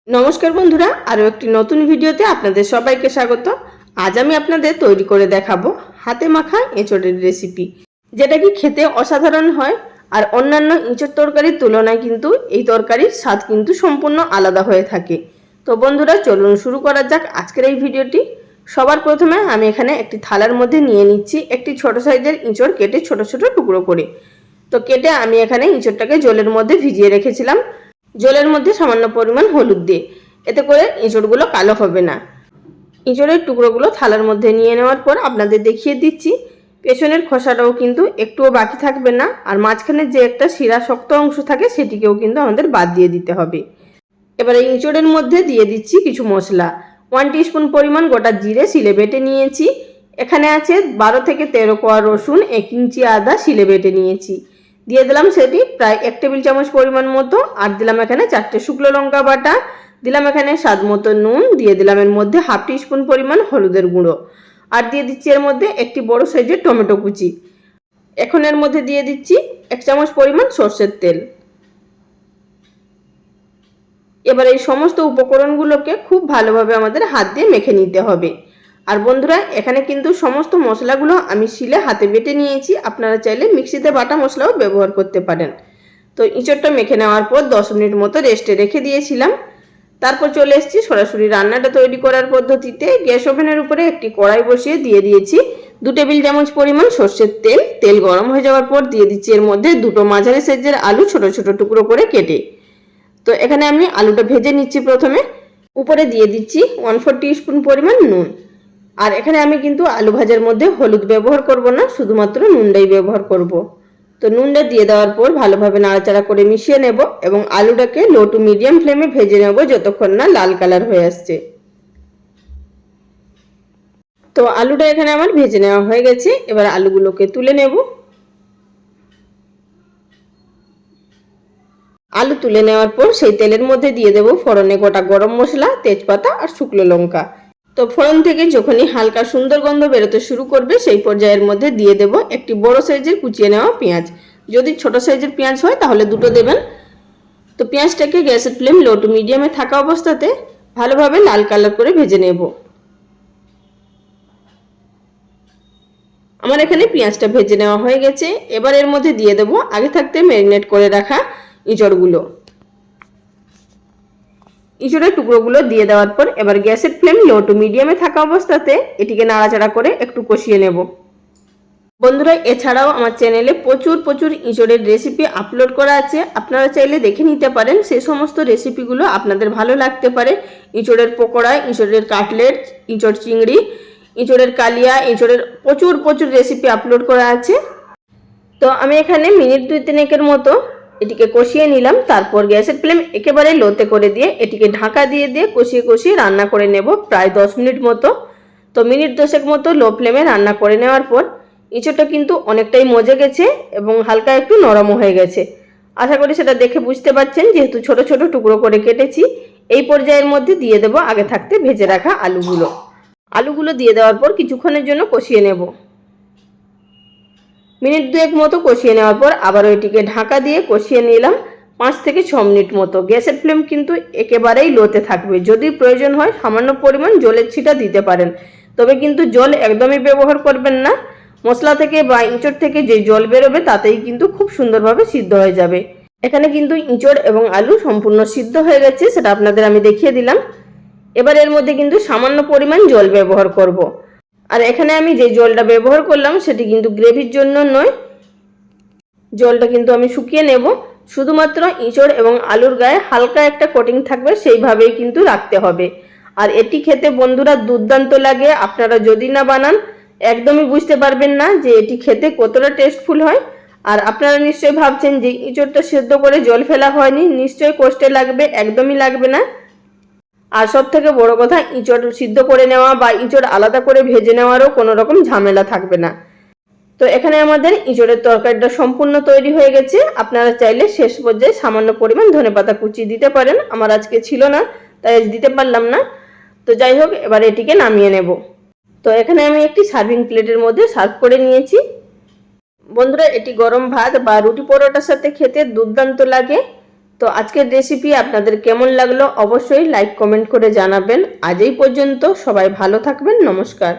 নমস্কার বন্ধুরা, আরও একটি নতুন ভিডিওতে আপনাদের সবাইকে স্বাগত। আজ আমি আপনাদের তৈরি করে দেখাবো হাতে মাখা এঁচোড়ের রেসিপি, যেটা কি খেতে অসাধারণ হয়। আর অন্যান্য এঁচোড় তরকারির তুলনায় কিন্তু এই তরকারির স্বাদ কিন্তু সম্পূর্ণ আলাদা হয়ে থাকে। তো বন্ধুরা, চলুন শুরু করা যাক আজকের এই ভিডিওটি। সবার প্রথমে আমি এখানে একটি থালার মধ্যে নিয়ে নিচ্ছি একটি ছোট সাইজের এঁচোড়, কেটে ছোট ছোট টুকরো করে। তো কেটে আমি এখানে এঁচোড়টাকে জলের মধ্যে ভিজিয়ে রেখেছিলাম, জলের মধ্যে সামান্য পরিমাণ হলুদ দিয়ে। এতে করে এঁচোড়গুলো কালো হবে না। এঁচোড়ের টুকরোগুলো থালার মধ্যে নিয়ে নেওয়ার পর আপনাদের দেখিয়ে দিচ্ছি, পেছনের খোসাটাও কিন্তু একটুও বাকি থাকবে না। আর মাঝখানে যে একটা শিরা শক্ত অংশ থাকে সেটিকেও কিন্তু আমাদের বাদ দিয়ে দিতে হবে। এবারে এঁচোড়ের মধ্যে দিয়ে দিচ্ছি কিছু মশলা। 1 টিস্পুন পরিমাণ গোটা জিরে শিলে বেটে নিয়েছি। এখানে আছে 12 থেকে 13 কোয়া রসুন, 1 ইঞ্চি আদা শিলে বেটে নিয়েছি। দিয়ে দিলাম সেটি প্রায় 1 টেবিল চামচ পরিমাণ মতো। আর দিলাম এখানে 4টে শুকনো লঙ্কা বাটা, দিলাম এখানে স্বাদ মতো নুন, দিয়ে দিলাম এর মধ্যে 1/2 টিস্পুন পরিমাণ হলুদের গুঁড়ো, আর দিয়ে দিচ্ছি এর মধ্যে একটি বড় সাইজের টমেটো কুচি। এখন এর মধ্যে দিয়ে দিচ্ছি 1 চামচ পরিমাণ সরষের তেল। এবার এই সমস্ত উপকরণগুলোকে খুব ভালোভাবে আমাদের হাত দিয়ে মেখে নিতে হবে। আর বন্ধুরা, এখানে কিন্তু সমস্ত মশলাগুলো আমি শিলে হাতে বেটে নিয়েছি, আপনারা চাইলে মিক্সিতে বাটা মশলাও ব্যবহার করতে পারেন। তো এঁচোড়টা মেখে নেওয়ার পর 10 মিনিট মতো রেস্টে রেখে দিয়েছিলাম। তারপর চলে এসেছি সরাসরি রান্নাটা তৈরি করার পদ্ধতিতে। গ্যাস ওভেনের উপরে একটি কড়াই বসিয়ে দিয়ে দিয়েছি 2 টেবিল চামচ পরিমাণ সরষের তেল। তেল গরম হয়ে যাওয়ার পর দিয়ে দিচ্ছি এর মধ্যে দুটো মাঝারি সাইজের আলু ছোট ছোট টুকরো করে কেটে। তো এখানে আমি আলুটা ভেজে নিচ্ছি প্রথমে। উপরে দিয়ে দিচ্ছি 1/4 টিস্পুন পরিমাণ নুন। আর এখানে আমি কিন্তু আলু ভাজার মধ্যে হলুদ ব্যবহার করব না, শুধুমাত্র নুনটাই ব্যবহার করব। তো নুনটা দিয়ে দেওয়ার পর ভালোভাবে নাড়াচাড়া করে মিশিয়ে নেব এবং আলুটাকে লো টু মিডিয়াম ফ্লেমে ভেজে নেব যতক্ষণ না লাল কালার হয়ে আসছে। তো আলুটা এখানে আমার ভেজে নেওয়া হয়ে গেছে। এবার আলুগুলোকে তুলে নেব। আলু তুলে নেওয়ার পর সেই তেলের মধ্যে দিয়ে দেব ফোড়নে গোটা গরম মশলা, তেজপাতা আর শুকনো লঙ্কা। তো ফোড়ন থেকে যখনই হালকা সুন্দর গন্ধ বেরোতে শুরু করবে সেই পর্যায়ের মধ্যে দিয়ে দেব একটি বড় সাইজের কুচিয়ে নেওয়া পেঁয়াজ। যদি ছোট সাইজের পেঁয়াজ হয় তাহলে দুটো দেবেন। তো পেঁয়াজটাকে গ্যাসের ফ্লেম লো টু মিডিয়ামে থাকা অবস্থাতে ভালোভাবে লাল কালার করে ভেজে নেব। আমার এখানে পেঁয়াজটা ভেজে নেওয়া হয়ে গেছে। এবার এর মধ্যে দিয়ে দেব আগে থাকতে ম্যারিনেট করে রাখা এঁচোড়গুলো। এঁচোড়ের টুকরোগুলো দিয়ে দেওয়ার পর এবার গ্যাসের ফ্লেম লো টু মিডিয়ামে থাকা অবস্থাতে এটিকে নাড়াচাড়া করে একটু কষিয়ে নেব। বন্ধুরা, এছাড়াও আমার চ্যানেলে প্রচুর এঁচোড়ের রেসিপি আপলোড করা আছে, আপনারা চাইলে দেখে নিতে পারেন। সেই সমস্ত রেসিপিগুলো আপনাদের ভালো লাগতে পারে। এঁচোড়ের পকোড়া, এঁচোড়ের কাটলেট, এঁচোড় চিংড়ি, এঁচোড়ের কালিয়া, এঁচোড়ের প্রচুর রেসিপি আপলোড করা আছে। তো আমি এখানে মিনিট 2-3 মতো এটিকে কষিয়ে নিলাম। তারপর গ্যাসের ফ্লেম একেবারে লোতে করে দিয়ে এটিকে ঢাকা দিয়ে কষিয়ে রান্না করে নেব প্রায় 10 মিনিট মতো। তো মিনিট 10 মতো লো ফ্লেমে রান্না করে নেওয়ার পর এঁচোড়টা কিন্তু অনেকটাই মজে গেছে এবং হালকা একটু নরমও হয়ে গেছে। আশা করি সেটা দেখে বুঝতে পারছেন, যেহেতু ছোট ছোট টুকরো করে কেটেছি। এই পর্যায়ের মধ্যে দিয়ে দেব আগে থাকতে ভেজে রাখা আলুগুলো দিয়ে দেওয়ার পর কিছুক্ষণের জন্য কষিয়ে নেব। মিনিট 2 মতো কষিয়ে নেওয়ার পর আবারও এটিকে ঢাকা দিয়ে কষিয়ে নিলাম 5 থেকে 6 মিনিট মতো। গ্যাসের ফ্লেম কিন্তু একেবারেই লোতে থাকবে। যদি প্রয়োজন হয় সামান্য পরিমাণ জলের ছিটা দিতে পারেন, তবে কিন্তু জল একদমই ব্যবহার করবেন না। মশলা থেকে বা এঁচোড় থেকে যে জল বেরোবে তাতেই কিন্তু খুব সুন্দরভাবে সিদ্ধ হয়ে যাবে। এখানে কিন্তু এঁচোড় এবং আলু সম্পূর্ণ সিদ্ধ হয়ে গেছে, সেটা আপনাদের আমি দেখিয়ে দিলাম। এবার এর মধ্যে কিন্তু সামান্য পরিমাণ জল ব্যবহার করব। আর এখানে আমি যে জলটা ব্যবহার করলাম সেটি কিন্তু গ্রেভির জন্য নয়, জলটা কিন্তু আমি শুকিয়ে নেব। শুধুমাত্র এঁচোড় এবং আলুর গায়ে হালকা একটা কোটিং থাকবে, সেইভাবেই কিন্তু রাখতে হবে। আর এটি খেতে বন্ধুরা দুর্দান্ত লাগে। আপনারা যদি না বানান একদমই বুঝতে পারবেন না যে এটি খেতে কতটা টেস্টফুল হয়। আর আপনারা নিশ্চয়ই ভাবছেন যে এঁচোড়টা সেদ্ধ করে জল ফেলা হয়নি, নিশ্চয়ই কষ্টে লাগবে। একদমই লাগবে না। আর সব থেকে বড় কথা, এঁচোড় সিদ্ধ করে নেওয়া বা এঁচোড় আলাদা করে ভেজে নেওয়ারও কোনো রকম ঝামেলা থাকবে না। তো এখানে আমাদের এঁচোড়ের তরকারিটা সম্পূর্ণ তৈরি হয়ে গেছে। আপনারা চাইলে শেষ পর্যায়ে সামান্য পরিমাণ ধনেপাতা কুচি দিতে পারেন। আমার আজকে ছিল না, তাই আজ দিতে পারলাম না। তো যাই হোক, এবার এটিকে নামিয়ে নেব। তো এখানে আমি একটি সার্ভিং প্লেটের মধ্যে সার্ভ করে নিয়েছি। বন্ধুরা, এটি গরম ভাত বা রুটি পরোটার সাথে খেতে দুর্দান্ত লাগে। তো আজকের রেসিপি আপনাদের কেমন লাগলো অবশ্যই লাইক কমেন্ট করে জানাবেন। আজ এই পর্যন্ত, সবাই ভালো থাকবেন, নমস্কার।